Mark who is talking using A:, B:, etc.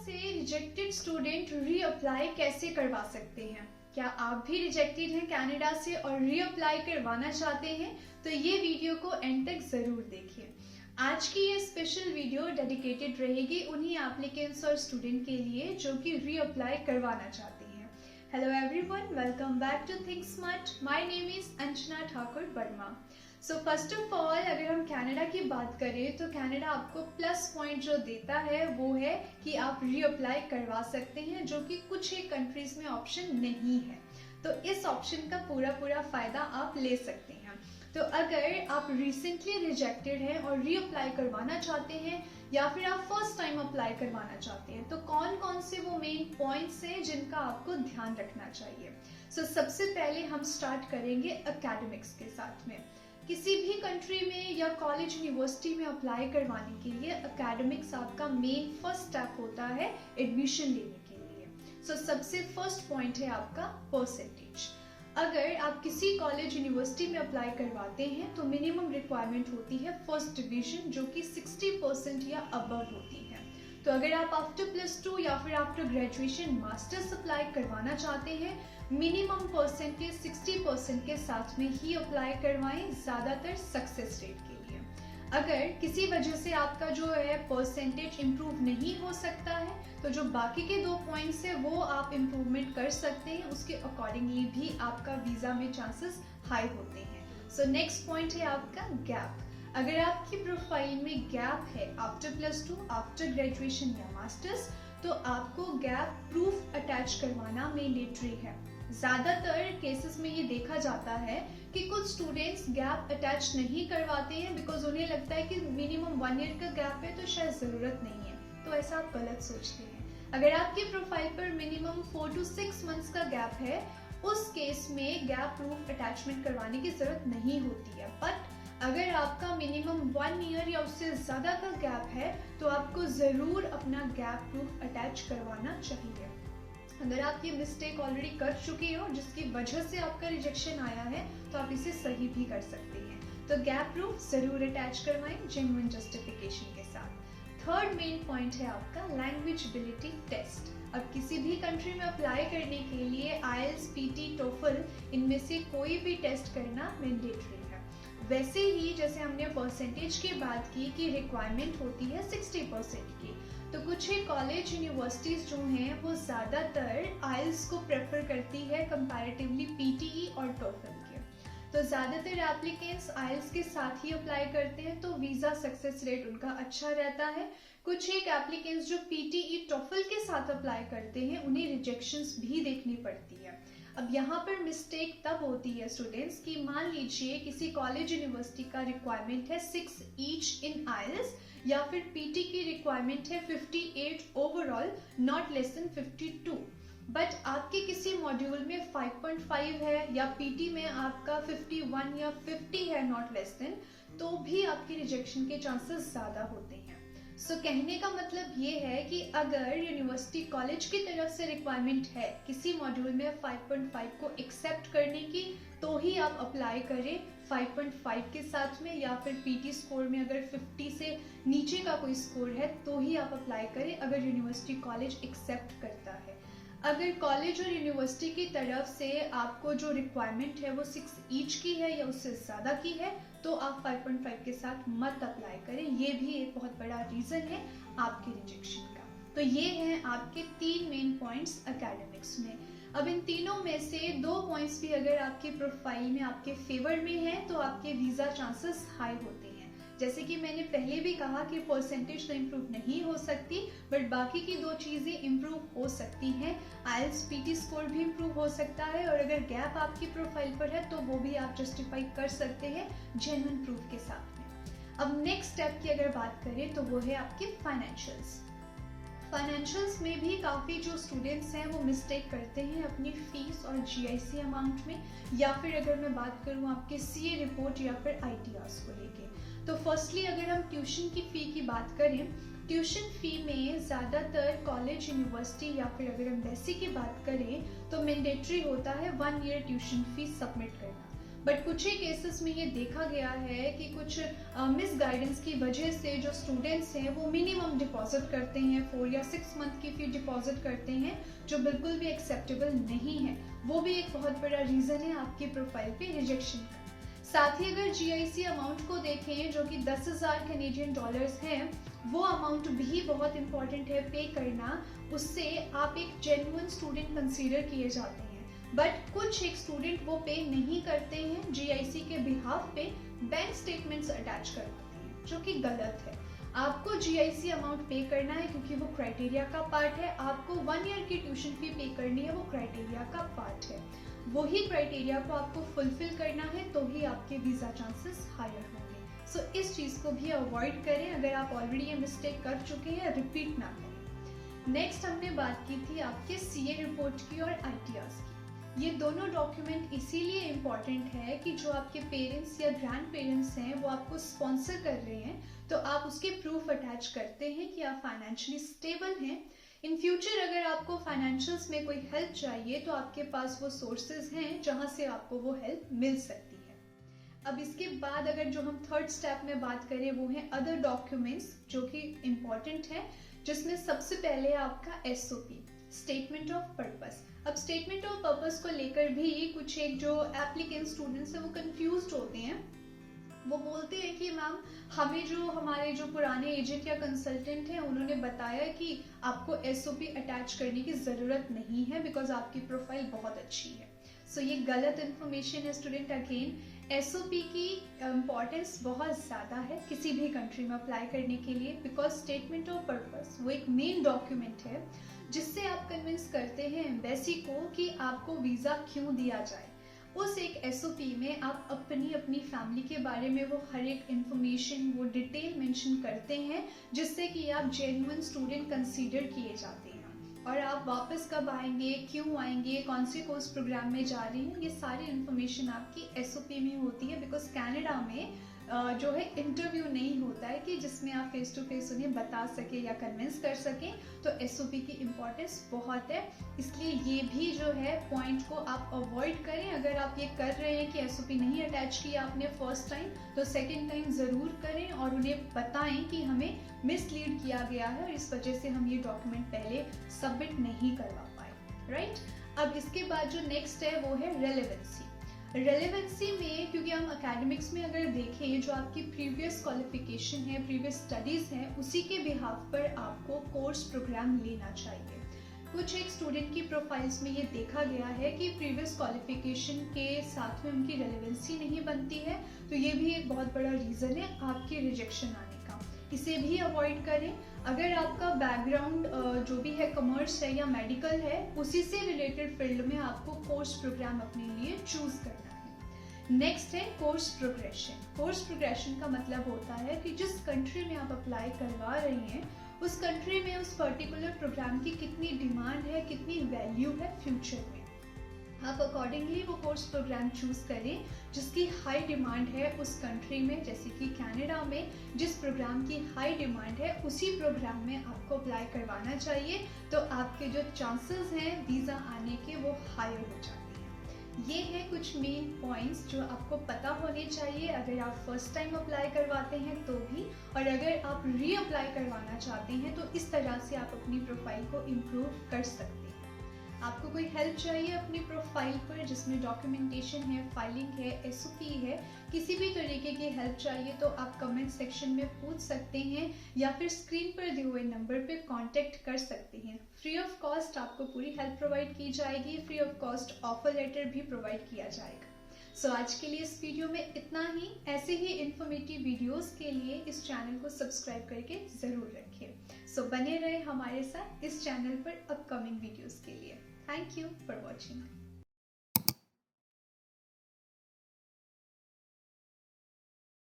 A: से rejected student reapply कैसे करवा सकते हैं? क्या आप भी रिजेक्टेड हैं कनाडा से और रीअप्लाई करवाना चाहते हैं? तो ये वीडियो को एंड तक जरूर देखिए। आज की ये स्पेशल वीडियो डेडिकेटेड रहेगी उन्हीं एप्लीकेंट्स और स्टूडेंट के लिए जो कि रीअप्लाई करवाना चाहते हैं। Hello everyone, welcome back to Think Smart. My name is Anjana Thakur Verma. So first of all, अगर हम कनाडा की बात करें तो कनाडा आपको प्लस पॉइंट जो देता है वो है कि आप रीअप्लाई करवा सकते हैं, जो कि कुछ ही कंट्रीज में ऑप्शन नहीं है। तो इस ऑप्शन का पूरा फायदा आप ले सकते हैं। तो अगर आप रिसेंटली रिजेक्टेड हैं और रीअप्लाई करवाना चाहते हैं या फिर आप फर्स्ट टाइम अप्लाई करवाना चाहते हैं, तो कौन कौन से वो मेन पॉइंट्स हैं जिनका आपको ध्यान रखना चाहिए। सो सबसे पहले हम स्टार्ट करेंगे एकेडमिक्स के साथ में। किसी भी कंट्री में या कॉलेज यूनिवर्सिटी में अप्लाई करवाने के लिए एकेडमिक्स आपका मेन फर्स्ट स्टेप होता है एडमिशन लेने के लिए। सो सबसे फर्स्ट पॉइंट है आपका परसेंटेज। अगर आप किसी कॉलेज यूनिवर्सिटी में अप्लाई करवाते हैं तो मिनिमम रिक्वायरमेंट होती है फर्स्ट डिवीजन, जो कि 60% या अबव होती है। तो अगर आप आफ्टर +2 या फिर आफ्टर ग्रेजुएशन मास्टर्स अप्लाई करवाना चाहते हैं, मिनिमम परसेंटेज 60% के साथ में ही अप्लाई करवाएं, ज़्यादातर सक्सेस रेट के लिए। अगर किसी वजह से आपका जो है परसेंटेज इम्प्रूव नहीं हो सकता है, तो जो बाकी के 2 पॉइंट्स है वो आप इम्प्रूवमेंट कर सकते हैं, उसके अकॉर्डिंगली भी आपका वीज़ा में चांसेस हाई होते हैं। सो नेक्स्ट पॉइंट है आपका गैप। अगर आपकी प्रोफाइल में गैप है आफ्टर +2, आफ्टर ग्रेजुएशन या मास्टर्स, तो आपको गैप प्रूफ अटैच करवाना मैंडेटरी है। ज़्यादातर केसेस में ये देखा जाता है कि कुछ स्टूडेंट्स गैप अटैच नहीं करवाते हैं बिकॉज उन्हें लगता है कि मिनिमम 1 ईयर का गैप है तो शायद ज़रूरत नहीं है। तो ऐसा आप गलत सोचते हैं। अगर आपकी प्रोफाइल पर मिनिमम 4 to 6 मंथ्स का गैप है, उस केस में गैप प्रूफ अटैचमेंट करवाने की ज़रूरत नहीं होती है। बट अगर आपका मिनिमम 1 ईयर या उससे ज़्यादा का गैप है तो आपको ज़रूर अपना गैप प्रूफ अटैच करवाना चाहिए। अगर आप ये मिस्टेक ऑलरेडी कर चुके हो जिसकी वजह से आपका रिजेक्शन आया है, तो आप इसे सही भी कर सकते हैं। तो गैप प्रूफ ज़रूर अटैच करवाएं जेन्युइन जस्टिफिकेशन के साथ। थर्ड मेन पॉइंट है आपका लैंग्वेज एबिलिटी टेस्ट। अब किसी भी कंट्री में अप्लाई करने के लिए IELTS, PT, TOEFL इनमें से कोई भी टेस्ट करना मैंडेटरी है। वैसे ही जैसे हमने परसेंटेज की बात की कि रिक्वायरमेंट होती है 60% की, तो कुछ ही कॉलेज यूनिवर्सिटीज़ जो हैं वो ज़्यादातर IELTS को प्रेफर करती है कंपैरेटिवली PTE और TOEFL के। तो ज़्यादातर एप्लीकेंट्स IELTS के साथ ही अप्लाई करते हैं, तो वीज़ा सक्सेस रेट उनका अच्छा रहता है। कुछ एक एप्लीकेंट्स जो PTE, TOEFL के साथ अप्लाई करते हैं, उन्हें रिजेक्शंस भी देखनी पड़ती है। अब यहाँ पर मिस्टेक तब होती है स्टूडेंट्स कि मान लीजिए किसी कॉलेज यूनिवर्सिटी का रिक्वायरमेंट है 6 ईच इन IELTS या फिर PT की रिक्वायरमेंट है 58 overall, not less than 52। But आपके किसी मॉड्यूल में 5.5 है या PT में आपका 51 या 50 है, नॉट लेस देन, तो भी आपकी रिजेक्शन के चांसेस ज़्यादा होते हैं। सो कहने का मतलब ये है कि अगर यूनिवर्सिटी कॉलेज की तरफ से रिक्वायरमेंट है किसी मॉड्यूल में 5.5 को एक्सेप्ट करने की, तो ही आप अप्लाई करें 5.5 के साथ में, या फिर PT स्कोर में अगर 50 से नीचे का कोई स्कोर है तो ही आप अप्लाई करें अगर यूनिवर्सिटी कॉलेज एक्सेप्ट करता है। अगर कॉलेज और यूनिवर्सिटी की तरफ से आपको जो रिक्वायरमेंट है वो 6 ईच की है या उससे ज़्यादा की है, तो आप 5.5 के साथ मत अप्लाई करें। ये भी एक बहुत बड़ा रीज़न है आपके रिजेक्शन का। तो ये हैं आपके 3 मेन पॉइंट्स एकेडमिक्स में। अब इन तीनों में से 2 पॉइंट्स भी अगर आपकी प्रोफाइल में आपके फेवर में है तो आपके वीज़ा चांसेस हाई होते हैं। जैसे कि मैंने पहले भी कहा कि परसेंटेज तो इम्प्रूव नहीं हो सकती, बट बाकी की 2 चीज़ें इम्प्रूव हो सकती हैं। IELTS, PT स्कोर भी इम्प्रूव हो सकता है, और अगर गैप आपकी प्रोफाइल पर है तो वो भी आप जस्टिफाई कर सकते हैं जेन्युइन प्रूफ के साथ में। अब नेक्स्ट स्टेप की अगर बात करें तो वो है आपके फाइनेंशियल्स। फाइनेंशियल्स में भी काफ़ी जो स्टूडेंट्स हैं वो मिस्टेक करते हैं अपनी फीस और GIC अमाउंट में, या फिर अगर मैं बात करूँ आपके CA रिपोर्ट या फिर ITRs को लेके। तो फर्स्टली अगर हम ट्यूशन की फ़ी की बात करें, ट्यूशन फ़ी में ज़्यादातर कॉलेज, यूनिवर्सिटी या फिर अगर हम वैसे की बात करें तो मैंडेटरी होता है 1 ईयर ट्यूशन फ़ी सबमिट करना। बट कुछ ही केसेस में ये देखा गया है कि कुछ मिस गाइडेंस की वजह से जो स्टूडेंट्स हैं वो मिनिमम डिपॉजिट करते हैं, 4 या 6 मंथ की फी डिपॉजिट करते हैं, जो बिल्कुल भी एक्सेप्टेबल नहीं है। वो भी एक बहुत बड़ा रीज़न है आपकी प्रोफाइल पे रिजेक्शन का। साथ ही अगर GIC अमाउंट को देखें जो कि 10,000 कैनेडियन डॉलर्स हैं, वो अमाउंट भी बहुत इंपॉर्टेंट है पे करना। उससे आप एक जेन्युइन स्टूडेंट कंसीडर किए जाते हैं। बट कुछ एक स्टूडेंट वो पे नहीं करते हैं, GIC के बिहाफ पे बैंक स्टेटमेंट्स अटैच करवाते हैं, जो कि गलत है। आपको GIC अमाउंट पे करना है क्योंकि वो क्राइटेरिया का पार्ट है। आपको 1 ईयर की ट्यूशन फी पे करनी है, वो क्राइटेरिया का पार्ट है। वही क्राइटेरिया को आपको फुलफिल करना है तो ही आपके वीज़ा चांसेस हायर होंगे। सो इस चीज़ को भी अवॉइड करें। अगर आप ऑलरेडी ये मिस्टेक कर चुके हैं, रिपीट ना करें। नेक्स्ट हमने बात की थी आपके CA रिपोर्ट की और ITRs की। ये दोनों डॉक्यूमेंट इसीलिए इम्पॉर्टेंट है कि जो आपके पेरेंट्स या ग्रैंड पेरेंट्स हैं वो आपको स्पॉन्सर कर रहे हैं, तो आप उसके प्रूफ अटैच करते हैं कि आप फाइनेंशियली स्टेबल हैं। इन फ्यूचर अगर आपको फाइनेंशियल्स में कोई हेल्प चाहिए तो आपके पास वो सोर्सेज हैं जहां से आपको वो हेल्प मिल सकती है। अब इसके बाद अगर जो हम थर्ड स्टेप में बात करें वो है अदर डॉक्यूमेंट्स, जो कि इम्पॉर्टेंट है, जिसमें सबसे पहले आपका SOP, स्टेटमेंट ऑफ पर्पस। अब स्टेटमेंट ऑफ पर्पस को लेकर भी कुछ एक जो एप्लीकेंट स्टूडेंट्स हैं वो कंफ्यूज्ड होते हैं। वो बोलते हैं कि मैम हमें जो हमारे जो पुराने एजेंट या कंसल्टेंट हैं उन्होंने बताया कि आपको SOP अटैच करने की ज़रूरत नहीं है बिकॉज आपकी प्रोफाइल बहुत अच्छी है। सो ये गलत इन्फॉर्मेशन है स्टूडेंट। अगेन SOP की इम्पॉर्टेंस बहुत ज़्यादा है किसी भी कंट्री में अप्लाई करने के लिए, बिकॉज स्टेटमेंट ऑफ पर्पस वो एक मेन डॉक्यूमेंट है जिससे आप कन्विंस करते हैं एम्बेसी को कि आपको वीज़ा क्यों दिया जाए। उस एक SOP में आप अपनी फैमिली के बारे में वो हर एक इन्फॉर्मेशन वो डिटेल मेंशन करते हैं, जिससे कि आप जेन्युइन स्टूडेंट कंसीडर किए जाते हैं। और आप वापस कब आएंगे, क्यों आएंगे, कौन से कोर्स प्रोग्राम में जा रहे हैं, ये सारी इन्फॉर्मेशन आपकी SOP में होती है। बिकॉज कनाडा में जो है इंटरव्यू नहीं होता है कि जिसमें आप फेस टू फेस उन्हें बता सके या कन्विंस कर सकें, तो SOP की इम्पोर्टेंस बहुत है। इसलिए ये भी जो है पॉइंट को आप अवॉइड करें। अगर आप ये कर रहे हैं कि SOP नहीं अटैच किया आपने फर्स्ट टाइम, तो सेकेंड टाइम ज़रूर करें और उन्हें बताएं कि हमें मिसलीड किया गया है और इस वजह से हम ये डॉक्यूमेंट पहले सबमिट नहीं करवा पाए, राइट। अब इसके बाद जो नेक्स्ट है वो है रेलेवेंसी। रेलेवेंसी में क्योंकि हम एकेडमिक्स में अगर देखें जो आपकी प्रीवियस क्वालिफिकेशन है, प्रीवियस स्टडीज़ हैं, उसी के बिहाफ पर आपको कोर्स प्रोग्राम लेना चाहिए। कुछ एक स्टूडेंट की प्रोफाइल्स में ये देखा गया है कि प्रीवियस क्वालिफिकेशन के साथ में उनकी रेलेवेंसी नहीं बनती है, तो ये भी एक बहुत बड़ा रीज़न है आपके रिजेक्शन आने का। इसे भी अवॉइड करें। अगर आपका बैकग्राउंड जो भी है कॉमर्स है या मेडिकल है, उसी से रिलेटेड फील्ड में आपको कोर्स प्रोग्राम अपने लिए चूज करना है। नेक्स्ट है कोर्स प्रोग्रेशन। कोर्स प्रोग्रेशन का मतलब होता है कि जिस कंट्री में आप अप्लाई करवा रही हैं उस कंट्री में उस पर्टिकुलर प्रोग्राम की कितनी डिमांड है, कितनी वैल्यू है फ्यूचर में। आप अकॉर्डिंगली वो कोर्स प्रोग्राम चूज करें जिसकी हाई डिमांड है उस कंट्री में। जैसे कि कनाडा में जिस प्रोग्राम की हाई डिमांड है उसी प्रोग्राम में आपको अप्लाई करवाना चाहिए, तो आपके जो चांसेस हैं वीज़ा आने के वो हायर हो जाते हैं। ये है कुछ मेन पॉइंट्स जो आपको पता होने चाहिए अगर आप फर्स्ट टाइम अप्लाई करवाते हैं तो भी, और अगर आप रीअप्लाई करवाना चाहते हैं तो इस तरह से आप अपनी प्रोफाइल को इम्प्रूव कर सकते हैं। आपको कोई हेल्प चाहिए अपनी प्रोफाइल पर जिसमें डॉक्यूमेंटेशन है, फाइलिंग है, SOP है, किसी भी तरीके की हेल्प चाहिए तो आप कमेंट सेक्शन में पूछ सकते हैं या फिर स्क्रीन पर दिए हुए नंबर पे कांटेक्ट कर सकते हैं। फ्री ऑफ कॉस्ट आपको पूरी हेल्प प्रोवाइड की जाएगी। Free of cost offer letter भी प्रोवाइड किया जाएगा। सो आज के लिए इस वीडियो में इतना ही। ऐसे ही इन्फॉर्मेटिव वीडियोस के लिए इस चैनल को सब्सक्राइब करके ज़रूर रखिए। सो बने रहे हमारे साथ इस चैनल पर अपकमिंग वीडियोस के लिए। Thank you for watching.